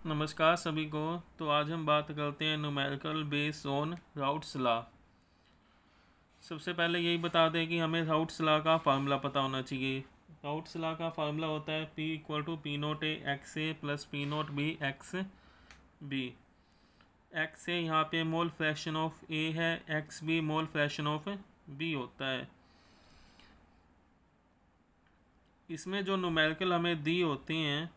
नमस्कार सभी को। तो आज हम बात करते हैं numerical based on routes law. सबसे पहले यही बता दें कि हमें राउट्स लॉ का फार्मूला पता होना चाहिए। राउट्स लॉ का फार्मूला होता है P = P0 A X A plus P0 B X B. X A यहाँ पे मोल फ्रैक्शन ऑफ ए है, X B mole fraction of B होता है। इसमें जो न्यूमेरिकल हमें दी होती हैं,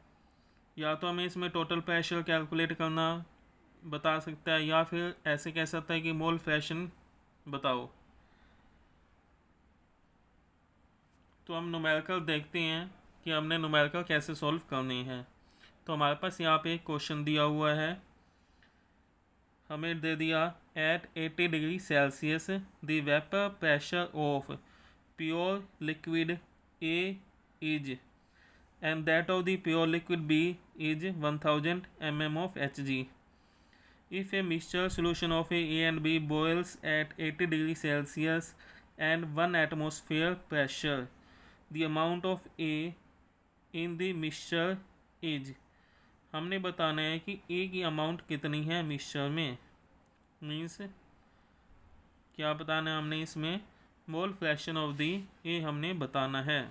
या तो हमें इसमें टोटल प्रेशर कैलकुलेट करना बता सकता है, या फिर ऐसे कह सकता है कि मोल फ्रैक्शन बताओ। तो हम न्यूमेरिकल देखते हैं कि हमने न्यूमेरिकल कैसे सॉल्व करनी है। तो हमारे पास यहाँ पे एक क्वेश्चन दिया हुआ है, हमें दे दिया at 80 degree Celsius the vapour pressure of pure liquid A is and that of the pure liquid B is 1000 mm of Hg. If a mixture solution of A and B boils at 80 degree Celsius and 1 atmosphere pressure, the amount of A in the mixture is. हमने बताना है कि A की amount कितनी है mixture में, means क्या बताना है हमने इसमें मोल फ्रैक्शन ऑफ दी A हमने बताना है।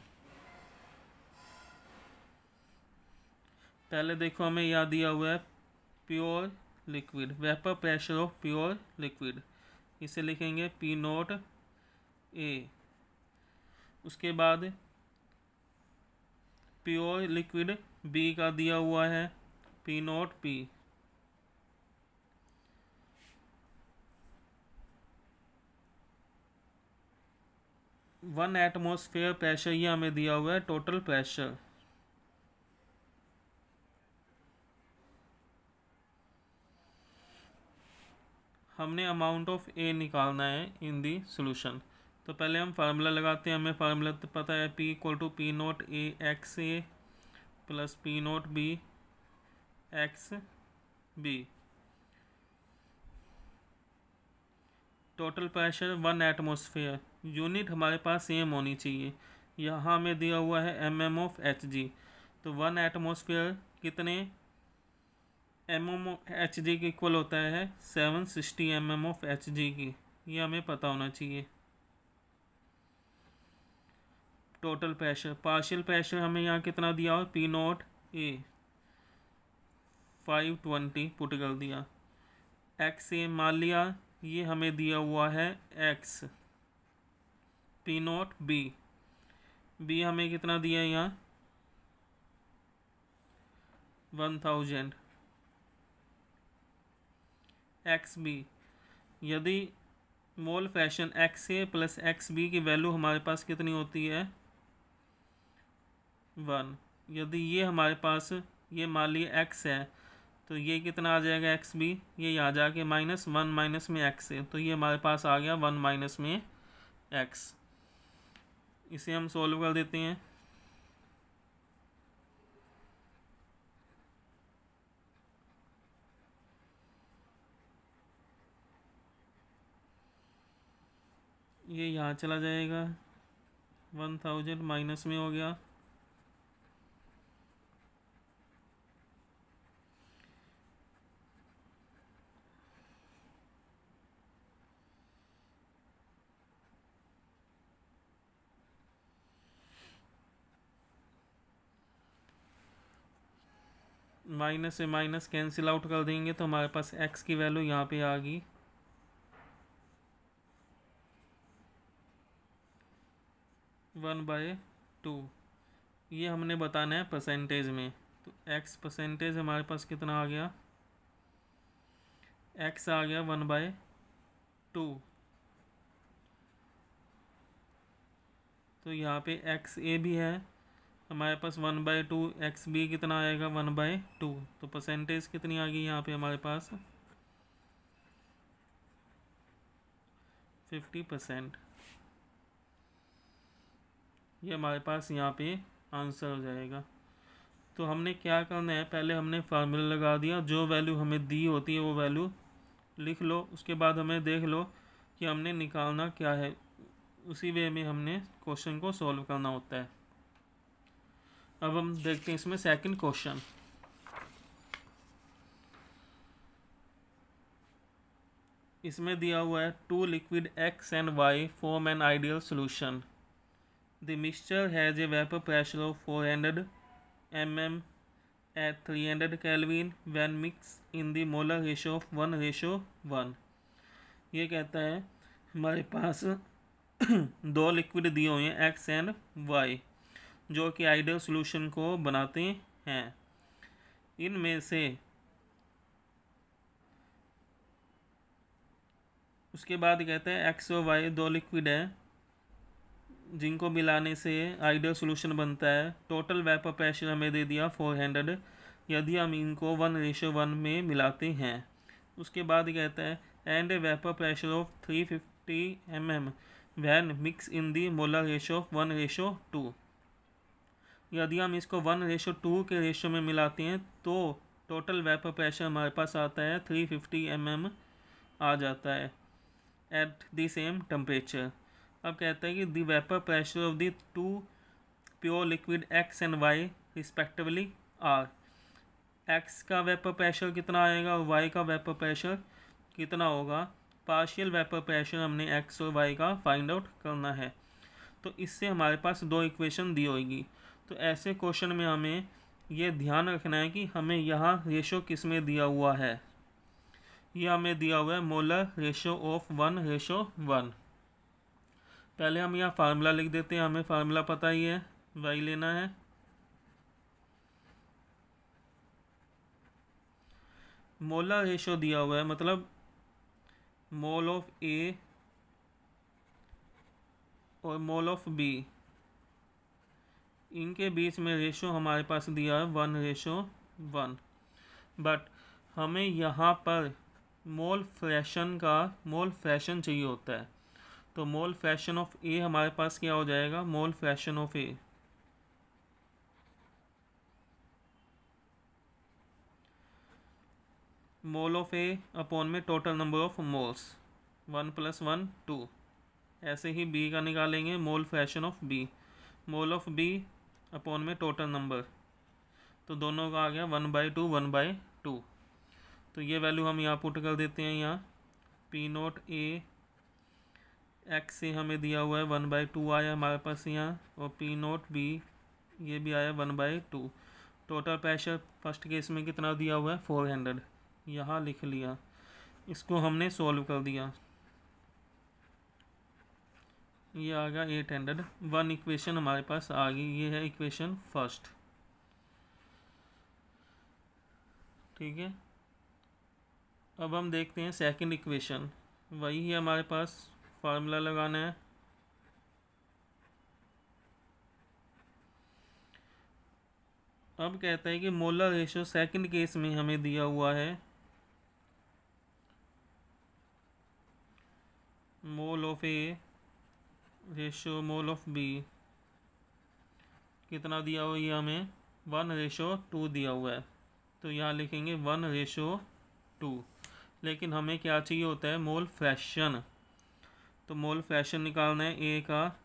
पहले देखो हमें याद दिया हुआ है pure liquid, vapour pressure of pure liquid, इसे लिखेंगे P0 A। उसके बाद प्योर लिक्विड B का दिया हुआ है P0 P। One atmosphere pressure ये हमें दिया हुआ है टोटल प्रेशर। हमने अमाउंट ऑफ ए निकालना है इन दी सोल्यूशन। तो पहले हम फार्मूला लगाते हैं। हमें फार्मूला तो पता है P = P0 A X A plus P0 B X B. Total pressure 1 atmosphere, unit हमारे पास सेम होनी चाहिए। यहाँ हमें दिया हुआ है mm of Hg। तो 1 एटमॉस्फेयर कितने mm of Hg के इक्वल होता है 760 mm of Hg की, ये हमें पता होना चाहिए। टोटल प्रेशर, पार्शियल प्रेशर हमें यहाँ कितना दिया हो P0 A 520 पुट कर दिया। एक्स ए मान लिया ये हमें दिया हुआ है एक्स। P0 B हमें कितना दिया है यहाँ 1000। एक्स बी, यदि mole fraction x A plus x B की वैल्यू हमारे पास कितनी होती है 1, यदि ये हमारे पास ये मान लिया एक्स है तो ये कितना आ जाएगा एक्स बी, ये आ जाके -1 माइनस में एक्स है, तो ये हमारे पास आ गया 1 माइनस में एक्स। इसे हम सॉल्व कर देते हैं। ये यहाँ चला जाएगा 1000 माइनस में हो गया, माइनस से माइनस कैंसिल आउट कर देंगे तो हमारे पास एक्स की वैल्यू यहाँ पे आ गई 1/2। ये हमने बताना है परसेंटेज में। तो एक्स परसेंटेज हमारे पास कितना आ गया, एक्स आ गया 1/2। तो यहाँ पे एक्स ए भी है हमारे पास 1/2, एक्स बी कितना आएगा 1/2। तो परसेंटेज कितनी आ गई यहाँ पे हमारे पास 50%। ये हमारे पास यहाँ पे आंसर हो जाएगा। तो हमने क्या करना है, पहले हमने फार्मूला लगा दिया, जो वैल्यू हमें दी होती है वो वैल्यू लिख लो। उसके बाद हमें देख लो कि हमने निकालना क्या है, उसी वे में हमने क्वेश्चन को सॉल्व करना होता है। अब हम देखते हैं इसमें सेकंड क्वेश्चन। इसमें दिया हुआ है two liquid X and Y form an ideal solution. The mixture has a vapor pressure of 400 mm at 300 Kelvin when mixed in the molar ratio of 1:1. ये कहता है हमारे पास दो लिक्विड दिए हुए हैं X एंड Y जो कि आइडियल सॉल्यूशन को बनाते हैं। इनमें से उसके बाद कहते हैं X और Y दो लिक्विड हैं जिनको मिलाने से आइडियल सॉल्यूशन बनता है। टोटल वेपर प्रेशर हमें दे दिया 400 यदि हम इनको 1:1 में मिलाते हैं। उसके बाद कहता है and a vapour pressure of 350 mm when mix in the molar ratio of 1:2। यदि हम इसको 1:2 के रेशो में मिलाते हैं तो टोटल वेपर प्रेशर हमारे पास आता है 350 mm आ जाता है एट द सेम टेम्परेचर। अब कहता है कि the vapour pressure of the two pure liquid X and Y respectively are. X का वेपर प्रेशर कितना आएगा और Y का वेपर प्रेशर कितना होगा। पार्शियल वेपर प्रेशर हमने X और Y का फाइंड आउट करना है। तो इससे हमारे पास दो इक्वेशन दी होगी। तो ऐसे क्वेश्चन में हमें ये ध्यान रखना है कि हमें यहाँ रेशो किस में दिया हुआ है। यह हमें दिया हुआ है मोलर रेशो ऑफ 1:1। पहले हम यहाँ फार्मूला लिख देते हैं। हमें फार्मूला पता ही है, Y लेना है। मोलर रेशो दिया हुआ है मतलब मोल ऑफ A और मोल ऑफ B, इनके बीच में रेशो हमारे पास दिया है 1:1। बट हमें यहाँ पर मोल फ्रैक्शन चाहिए होता है। तो मोल फ्रैक्शन ऑफ A हमारे पास क्या हो जाएगा, मोल fraction of A mole of A upon में टोटल नंबर ऑफ मोल्स 1 + 1 2। ऐसे ही B का निकालेंगे मोल fraction of B, mole of B upon में टोटल नंबर। तो दोनों का आ गया 1/2 1/2। तो ये वैल्यू हम यहाँ पुट कर देते हैं। यहाँ P0 A X से हमें दिया हुआ है 1/2 आया हमारे पास यहाँ, और P0 B ये भी आया 1/2। टोटल प्रेशर फर्स्ट केस में कितना दिया हुआ है 400, यहाँ लिख लिया। इसको हमने सॉल्व कर दिया, ये आ गया 800। वन इक्वेशन हमारे पास आ गई, ये है इक्वेशन फर्स्ट। ठीक है, अब हम देखते हैं सेकंड इक्वेशन। वही है हमारे पास, फार्मूला लगाना है। अब कहता है कि मोलर रेशो सेकंड केस में हमें दिया हुआ है mole of A ratio mole of B कितना दिया हुआ है, ये हमें 1:2 दिया हुआ है। तो यहाँ लिखेंगे 1:2। लेकिन हमें क्या चाहिए होता है, मोल फ्रैक्शन। तो मोल फ्रैक्शन निकालना है A का,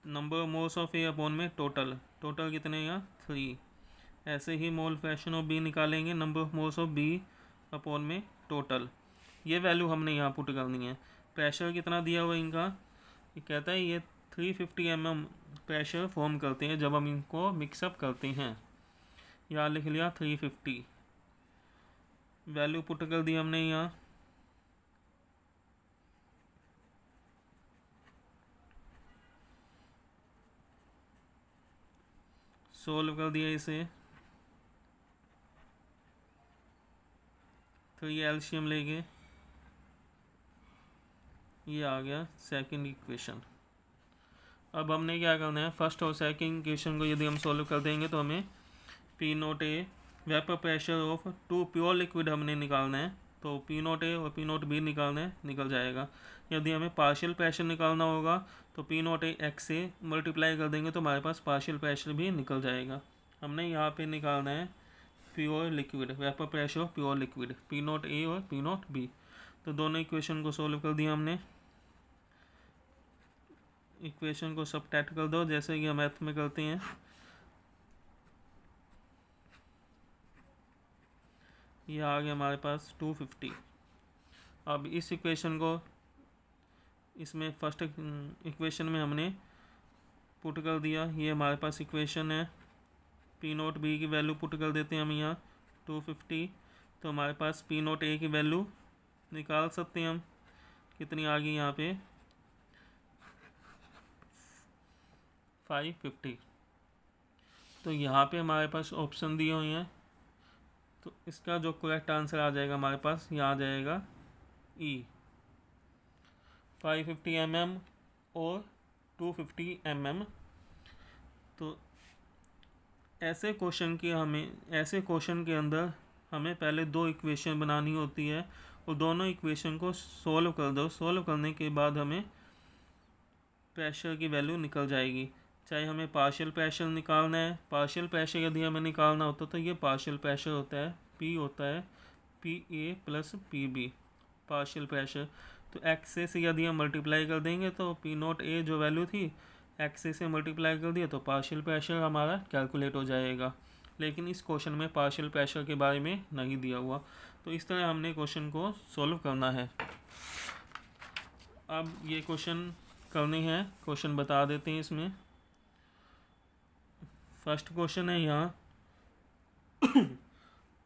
number of moles of A upon में टोटल कितने यहाँ 3। ऐसे ही मोल फ्रैक्शन ऑफ B निकालेंगे, number of moles of B upon में टोटल। ये वैल्यू हमने यहाँ पुट करनी है। प्रेशर कितना दिया हुआ इनका, ये कहता है ये 350 mm प्रेशर फॉर्म करते हैं जब हम इनको मिक्सअप करते हैं। यहाँ लिख लिया 350, वैल्यू पुट कर दी हमने यहाँ। सोल्व कर दिया इसे, तो ये एलसीएम लेंगे, ये आ गया सेकंड इक्वेशन। अब हमने क्या करना है, फर्स्ट और सेकंड इक्वेशन को यदि हम सॉल्व कर देंगे तो हमें P0 A vapour pressure of two pure liquid हमने निकालना है। तो P0 A और P0 B निकालना है, निकल जाएगा। यदि हमें पार्शियल प्रेशर निकालना होगा तो P0 A X से मल्टीप्लाई कर देंगे तो हमारे पास पार्शियल प्रेशर भी निकल जाएगा। हमने यहाँ पे निकालना है pure liquid, vapour pressure of pure liquid P0 A और P0 B। तो दोनों इक्वेशन को सॉल्व कर दिया हमने। इक्वेशन को सबट्रैक्ट कर दो जैसे कि हम मैथ में करते हैं। ये आ गया हमारे पास 250। अब इस इक्वेशन को इसमें फर्स्ट इक्वेशन में हमने पुट कर दिया। ये हमारे पास इक्वेशन है। पी नोट बी की वैल्यू पुट कर देते हैं हम यहाँ 250। तो हमारे पास पी नोट ए की वैल्यू निकाल सकते हैं हम। कितनी आ गई यहाँ पे 550। तो यहाँ पे हमारे पास ऑप्शन दिए हुए हैं, तो इसका जो करेक्ट आंसर आ जाएगा हमारे पास यहाँ आ जाएगा ई 550 mm और 250 mm। तो ऐसे क्वेश्चन के अंदर हमें पहले दो इक्वेशन बनानी होती है और दोनों इक्वेशन को सॉल्व कर दो। सॉल्व करने के बाद हमें प्रेशर की वैल्यू निकल जाएगी। चाहे हमें पार्शियल प्रेशर निकालना है, पार्शियल प्रेशर यदि हमें निकालना होता तो ये पार्शियल प्रेशर होता है, P होता है PA plus PB partial pressure. तो एक्स से यदि हम मल्टीप्लाई कर देंगे तो P नोट A जो वैल्यू थी एक्स से मल्टीप्लाई कर दिया तो पार्शियल प्रेशर हमारा कैलकुलेट हो जाएगा। लेकिन इस क्वेश्चन में पार्शियल प्रेशर के बारे में नहीं दिया हुआ, तो इस तरह हमने क्वेश्चन को सॉल्व करना है। अब ये क्वेश्चन करने हैं, क्वेश्चन बता देते हैं। इसमें फर्स्ट क्वेश्चन है यहाँ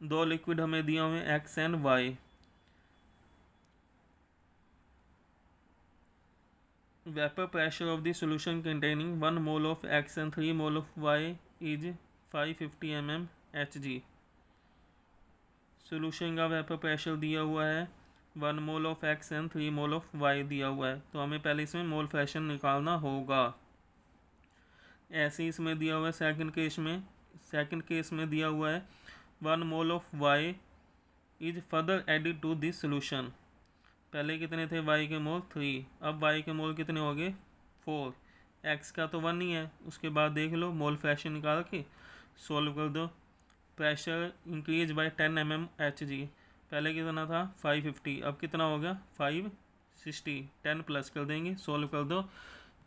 दो लिक्विड हमें दिया हुए X and Y. Vapour pressure of the solution containing 1 mole of X and 3 mole of Y is 550 mm Hg। Solution का वेपर प्रेशर दिया हुआ है 1 mole of X and 3 mole of Y दिया हुआ है। तो हमें पहले इसमें मोल फ्रैक्शन निकालना होगा। ऐसे ही इसमें दिया हुआ है सेकंड केस में दिया हुआ है 1 mole of Y is further added to this solution. पहले कितने थे वाई के मोल 3, अब वाई के मोल कितने हो गए 4। एक्स का तो 1 ही है। उसके बाद देख लो मोल फ्रैक्शन निकाल के सोल्व कर दो। Pressure increase by 10 mm Hg। पहले कितना था 550, अब कितना हो गया 560। 10 प्लस कर देंगे, सोल्व कर दो,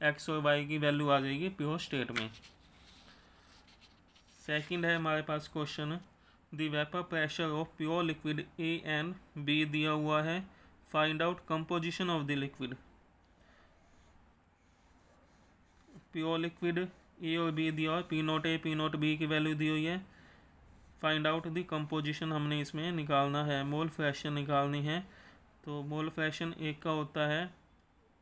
एक्स और वाई की वैल्यू आ जाएगी प्योर स्टेट में। सेकंड है हमारे पास question the vapour pressure of pure liquid A and B दिया हुआ है। Find out composition of the liquid. Pure liquid A और बी दिया हुआ है, P naught A P naught B की वैल्यू दी हुई है। फाइंड आउट द कंपोजिशन हमने इसमें निकालना है, मोल फ्रैक्शन निकालनी है। तो मोल फ्रैक्शन एक का होता है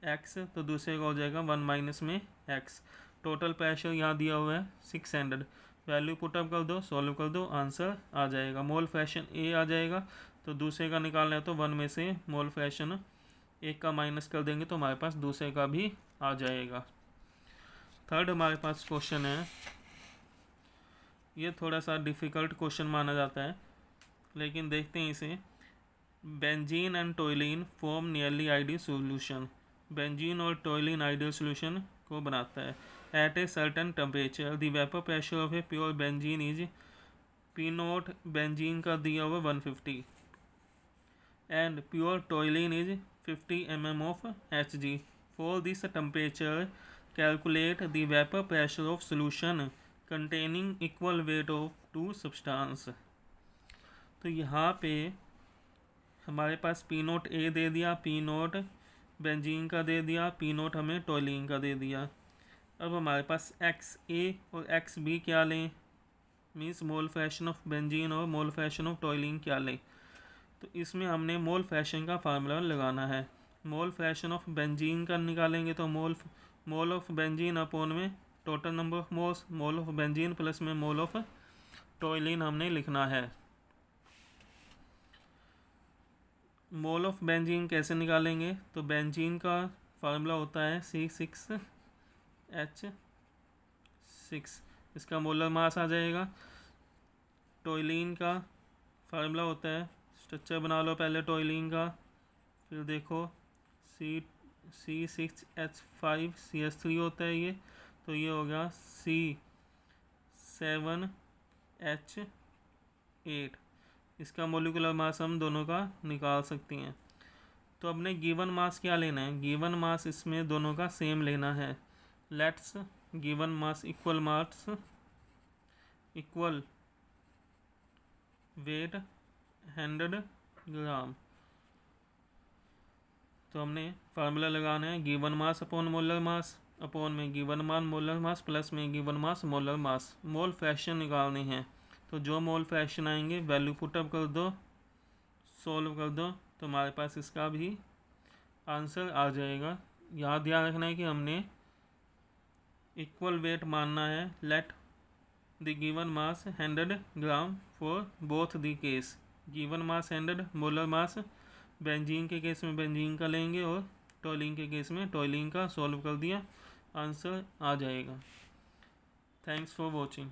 एक्स, तो दूसरे का हो जाएगा 1 माइनस में एक्स। टोटल प्रेशर यहाँ दिया हुआ है 600। वैल्यू पुटअप कर दो, सॉल्व कर दो, आंसर आ जाएगा। मोल फ्रैक्शन ए आ जाएगा, तो दूसरे का निकालना है तो 1 में से मोल फ्रैक्शन एक का माइनस कर देंगे तो हमारे पास दूसरे का भी आ जाएगा। थर्ड हमारे पास क्वेश्चन है, ये थोड़ा सा डिफ़िकल्ट क्वेश्चन माना जाता है, लेकिन देखते हैं इसे। Benzene and toluene form nearly ideal solution. Benzene और टोइलिन आइडियल सॉल्यूशन को बनाता है। At a certain temperature the vapour pressure of a pure benzene is P naught benzene का दिया हुआ 150 and pure toluene is 50 mm of Hg। For this temperature calculate the vapour pressure of solution containing equal weight of 2 substance. तो यहाँ पे हमारे पास P naught ए दे दिया, P naught benzene का दे दिया, पी नोट हमें टोइलिन का दे दिया। अब हमारे पास एक्स ए और एक्स बी क्या लें, means mole fraction of benzene और मोल फ्रैक्शन ऑफ टोइलिन क्या लें। तो इसमें हमने मोल फ्रैक्शन का फार्मूला लगाना है। मोल फ्रैक्शन ऑफ बेंजीन का निकालेंगे तो मोल ऑफ बेंजीन अपॉन में total number of moles, mole of benzene plus में मोल ऑफ टोइलिन हमने लिखना है। मोल ऑफ बेंजीन कैसे निकालेंगे, तो बेंजीन का फार्मूला होता है C6H6, इसका मोलर मास आ जाएगा। टोइलिन का फार्मूला होता है, स्ट्रक्चर बना लो पहले टोइलिन का, फिर देखो C6H5CH3 होता है ये, तो ये हो गया C7H8। इसका मोलिकुलर मास हम दोनों का निकाल सकते हैं। तो अपने गिवन मास क्या लेना है, गिवन मास इसमें दोनों का सेम लेना है। Let's given mass equal mass equal weight 100 ग्राम। तो हमने फार्मूला लगाना है given mass upon molar mass upon में गिवन मान मोलर मास प्लस में given mass molar mass. Mole fraction निकालने हैं, तो जो मोल फ्रैक्शन आएंगे वैल्यू पुटअप कर दो, सोल्व कर दो, तो हमारे पास इसका भी आंसर आ जाएगा। यहाँ ध्यान रखना है कि हमने इक्वल वेट मानना है। Let the given mass 100 gram for both the case. Given mass 100, molar mass benzene के केस में बेंजीन का लेंगे और टोलिन के केस में टोलिन का। सॉल्व कर दिया, आंसर आ जाएगा। Thanks for watching.